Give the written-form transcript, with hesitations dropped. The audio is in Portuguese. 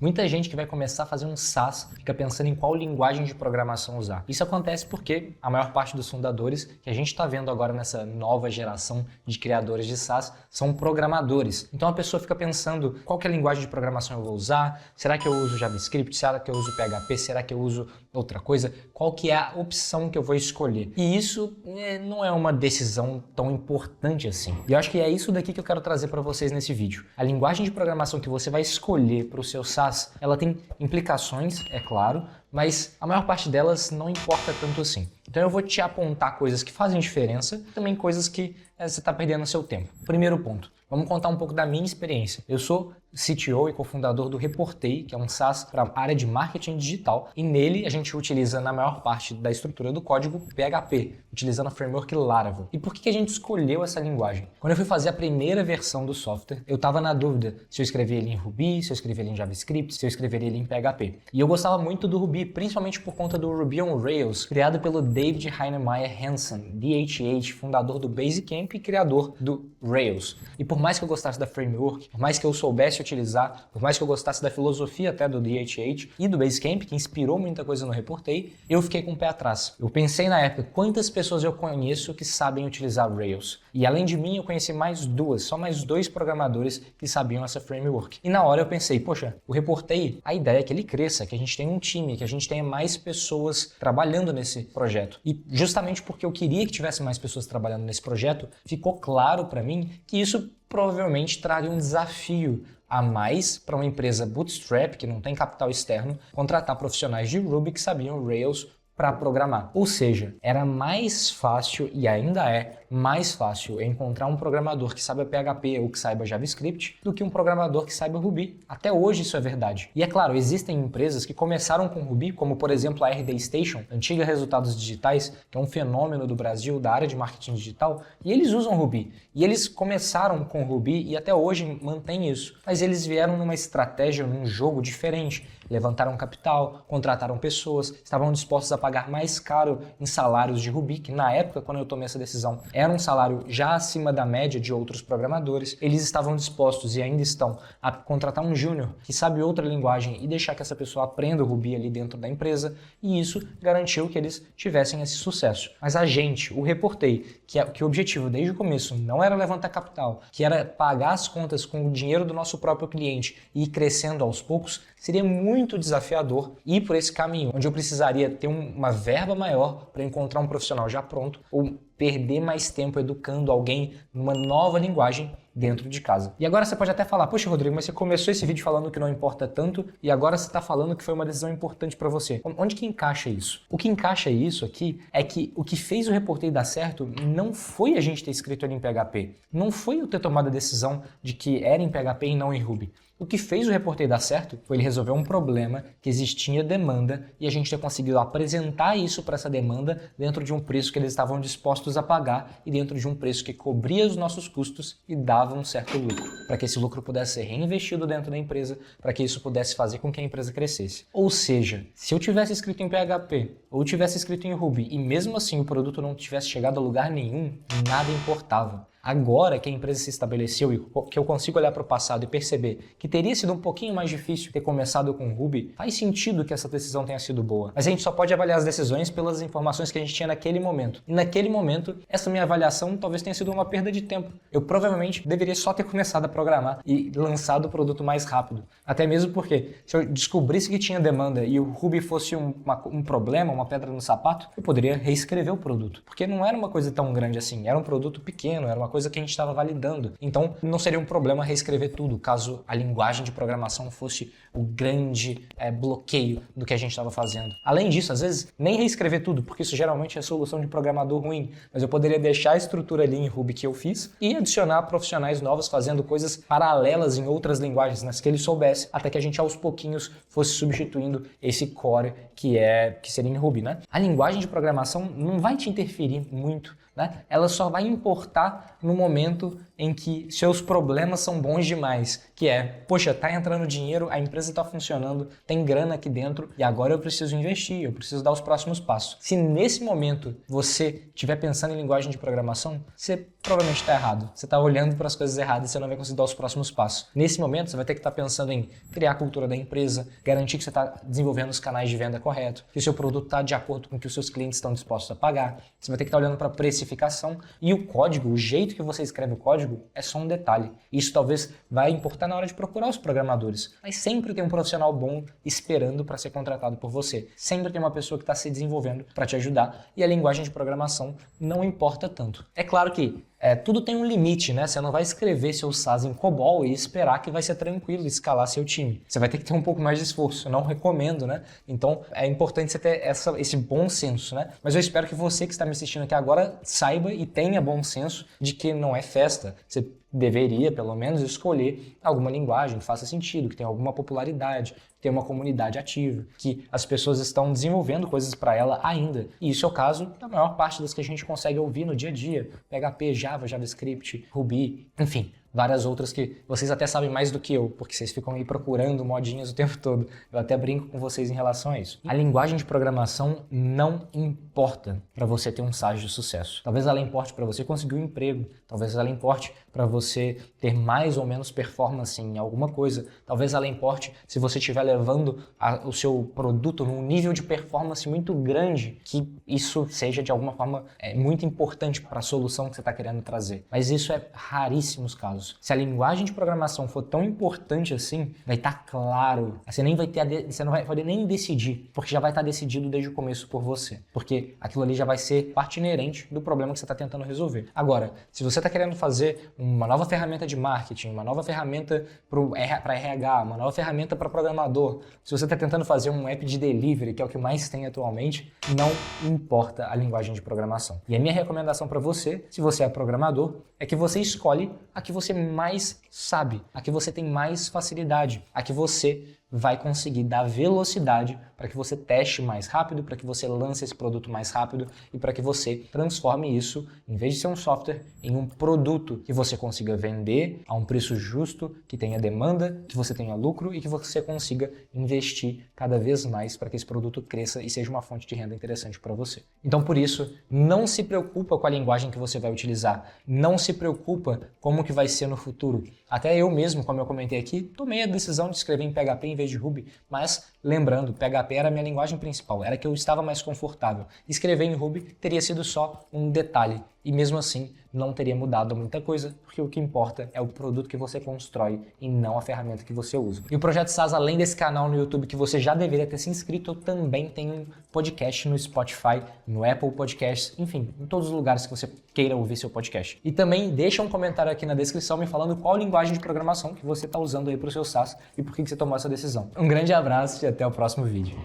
Muita gente que vai começar a fazer um SaaS fica pensando em qual linguagem de programação usar. Isso acontece porque a maior parte dos fundadores que a gente está vendo agora nessa nova geração de criadores de SaaS são programadores. Então a pessoa fica pensando qual que é a linguagem de programação eu vou usar, será que eu uso JavaScript, será que eu uso PHP, será que eu uso outra coisa, qual que é a opção que eu vou escolher. E isso não é uma decisão tão importante assim. E eu acho que é isso daqui que eu quero trazer para vocês nesse vídeo. A linguagem de programação que você vai escolher para o seu SaaS, ela tem implicações, é claro, mas a maior parte delas não importa tanto assim. Então eu vou te apontar coisas que fazem diferença e também coisas que você está perdendo seu tempo. Primeiro ponto, vamos contar um pouco da minha experiência. Eu sou CTO e cofundador do Reportei, que é um SaaS para a área de marketing digital, e nele a gente utiliza na maior parte da estrutura do código PHP, utilizando a framework Laravel. E por que a gente escolheu essa linguagem? Quando eu fui fazer a primeira versão do software, eu estava na dúvida se eu escrevia ele em Ruby, se eu escrevia ele em JavaScript, se eu escreveria ele em PHP. E eu gostava muito do Ruby, principalmente por conta do Ruby on Rails, criado pelo David Heinemeier Hansson, DHH, fundador do Basecamp e criador do Rails. E por mais que eu gostasse da framework, por mais que eu soubesse utilizar, por mais que eu gostasse da filosofia até do DHH e do Basecamp, que inspirou muita coisa no Reportei, eu fiquei com o pé atrás. Eu pensei na época, quantas pessoas eu conheço que sabem utilizar Rails? E além de mim, eu conheci só mais dois programadores que sabiam essa framework. E na hora eu pensei, poxa, o Reportei, a ideia é que ele cresça, que a gente tenha um time, que a gente tenha mais pessoas trabalhando nesse projeto. E justamente porque eu queria que tivesse mais pessoas trabalhando nesse projeto, ficou claro para mim que isso provavelmente traria um desafio a mais para uma empresa bootstrap, que não tem capital externo, contratar profissionais de Ruby que sabiam Rails para programar. Ou seja, era mais fácil, e ainda é mais fácil, encontrar um programador que saiba PHP ou que saiba JavaScript do que um programador que saiba Ruby. Até hoje isso é verdade. E é claro, existem empresas que começaram com Ruby, como por exemplo a RD Station, antiga Resultados Digitais, que é um fenômeno do Brasil da área de marketing digital, e eles usam Ruby. E eles começaram com Ruby e até hoje mantêm isso. Mas eles vieram numa estratégia, num jogo diferente. Levantaram capital, contrataram pessoas, estavam dispostos a pagar mais caro em salários de Ruby, que na época, quando eu tomei essa decisão, era um salário já acima da média de outros programadores. Eles estavam dispostos e ainda estão a contratar um júnior que sabe outra linguagem e deixar que essa pessoa aprenda o Ruby ali dentro da empresa, e isso garantiu que eles tivessem esse sucesso. Mas a gente, o Reportei, que o objetivo desde o começo não era levantar capital, que era pagar as contas com o dinheiro do nosso próprio cliente e ir crescendo aos poucos, seria muito desafiador ir por esse caminho, onde eu precisaria ter uma verba maior para encontrar um profissional já pronto ou perder mais tempo educando alguém numa nova linguagem dentro de casa. E agora você pode até falar, poxa Rodrigo, mas você começou esse vídeo falando que não importa tanto e agora você está falando que foi uma decisão importante para você. Onde que encaixa isso? O que encaixa isso aqui é que o que fez o Reportei dar certo não foi a gente ter escrito ele em PHP, não foi eu ter tomado a decisão de que era em PHP e não em Ruby. O que fez o Reportei dar certo foi ele resolver um problema que existia demanda e a gente ter conseguido apresentar isso para essa demanda dentro de um preço que eles estavam dispostos a pagar e dentro de um preço que cobria os nossos custos e dava um certo lucro, para que esse lucro pudesse ser reinvestido dentro da empresa, para que isso pudesse fazer com que a empresa crescesse. Ou seja, se eu tivesse escrito em PHP ou tivesse escrito em Ruby e mesmo assim o produto não tivesse chegado a lugar nenhum, nada importava. Agora que a empresa se estabeleceu e que eu consigo olhar para o passado e perceber que teria sido um pouquinho mais difícil ter começado com Ruby, faz sentido que essa decisão tenha sido boa. Mas a gente só pode avaliar as decisões pelas informações que a gente tinha naquele momento. E naquele momento, essa minha avaliação talvez tenha sido uma perda de tempo. Eu provavelmente deveria só ter começado a programar e lançado o produto mais rápido. Até mesmo porque se eu descobrisse que tinha demanda e o Ruby fosse um problema, uma pedra no sapato, eu poderia reescrever o produto. Porque não era uma coisa tão grande assim, era um produto pequeno, era uma coisa que a gente estava validando. Então, não seria um problema reescrever tudo, caso a linguagem de programação fosse o grande bloqueio do que a gente estava fazendo. Além disso, às vezes, nem reescrever tudo, porque isso geralmente é solução de programador ruim, mas eu poderia deixar a estrutura ali em Ruby que eu fiz e adicionar profissionais novos fazendo coisas paralelas em outras linguagens, nas que ele soubesse, até que a gente aos pouquinhos fosse substituindo esse core que seria em Ruby, né? A linguagem de programação não vai te interferir muito, né? Ela só vai importar no momento em que seus problemas são bons demais, que é, poxa, tá entrando dinheiro, a empresa tá funcionando, tem grana aqui dentro e agora eu preciso investir, eu preciso dar os próximos passos. Se nesse momento você estiver pensando em linguagem de programação, você provavelmente está errado. Você está olhando para as coisas erradas e você não vai conseguir dar os próximos passos. Nesse momento, você vai ter que estar pensando em criar a cultura da empresa, garantir que você está desenvolvendo os canais de venda corretos, que o seu produto está de acordo com o que os seus clientes estão dispostos a pagar. Você vai ter que estar olhando para a precificação e o código, o jeito que você escreve o código é só um detalhe. Isso talvez vai importar na hora de procurar os programadores, mas sempre tem um profissional bom esperando para ser contratado por você. Sempre tem uma pessoa que está se desenvolvendo para te ajudar e a linguagem de programação não importa tanto. É claro que tudo tem um limite, né? Você não vai escrever seu SaaS em COBOL e esperar que vai ser tranquilo escalar seu time. Você vai ter que ter um pouco mais de esforço. Eu não recomendo, né? Então é importante você ter esse bom senso, né? Mas eu espero que você que está me assistindo aqui agora saiba e tenha bom senso de que não é festa. Você deveria, pelo menos, escolher alguma linguagem que faça sentido, que tenha alguma popularidade, que tenha uma comunidade ativa, que as pessoas estão desenvolvendo coisas para ela ainda. E isso é o caso da maior parte das que a gente consegue ouvir no dia a dia. PHP, Java, JavaScript, Ruby, enfim, várias outras que vocês até sabem mais do que eu, porque vocês ficam aí procurando modinhas o tempo todo. Eu até brinco com vocês em relação a isso. A linguagem de programação não importa para você ter um SaaS de sucesso. Talvez ela importe para você conseguir um emprego, talvez ela importe para você ter mais ou menos performance em alguma coisa, talvez ela importe se você estiver levando o seu produto num nível de performance muito grande, que isso seja de alguma forma muito importante para a solução que você está querendo trazer. Mas isso é raríssimos casos. Se a linguagem de programação for tão importante assim, vai estar claro. Você não vai poder nem decidir, porque já vai estar decidido desde o começo por você. Porque aquilo ali já vai ser parte inerente do problema que você está tentando resolver. Agora, se você está querendo fazer uma nova ferramenta de marketing, uma nova ferramenta para RH, uma nova ferramenta para programador, se você está tentando fazer um app de delivery, que é o que mais tem atualmente, não importa a linguagem de programação. E a minha recomendação para você, se você é programador, é que você escolhe a que você mais sabe, a que você tem mais facilidade, a que você vai conseguir dar velocidade para que você teste mais rápido, para que você lance esse produto mais rápido e para que você transforme isso, em vez de ser um software, em um produto que você consiga vender a um preço justo, que tenha demanda, que você tenha lucro e que você consiga investir cada vez mais para que esse produto cresça e seja uma fonte de renda interessante para você. Então, por isso, não se preocupa com a linguagem que você vai utilizar, não se preocupa como que vai ser no futuro. Até eu mesmo, como eu comentei aqui, tomei a decisão de escrever em PHP em vez de Ruby, mas lembrando, PHP era a minha linguagem principal, era que eu estava mais confortável. Escrever em Ruby teria sido só um detalhe e mesmo assim não teria mudado muita coisa, porque o que importa é o produto que você constrói e não a ferramenta que você usa. E o Projeto SaaS, além desse canal no YouTube que você já deveria ter se inscrito, eu também tenho um podcast no Spotify, no Apple Podcasts, enfim, em todos os lugares que você queira ouvir seu podcast. E também deixa um comentário aqui na descrição me falando qual linguagem de programação que você está usando aí para o seu SaaS e por que você tomou essa decisão. Um grande abraço e até o próximo vídeo.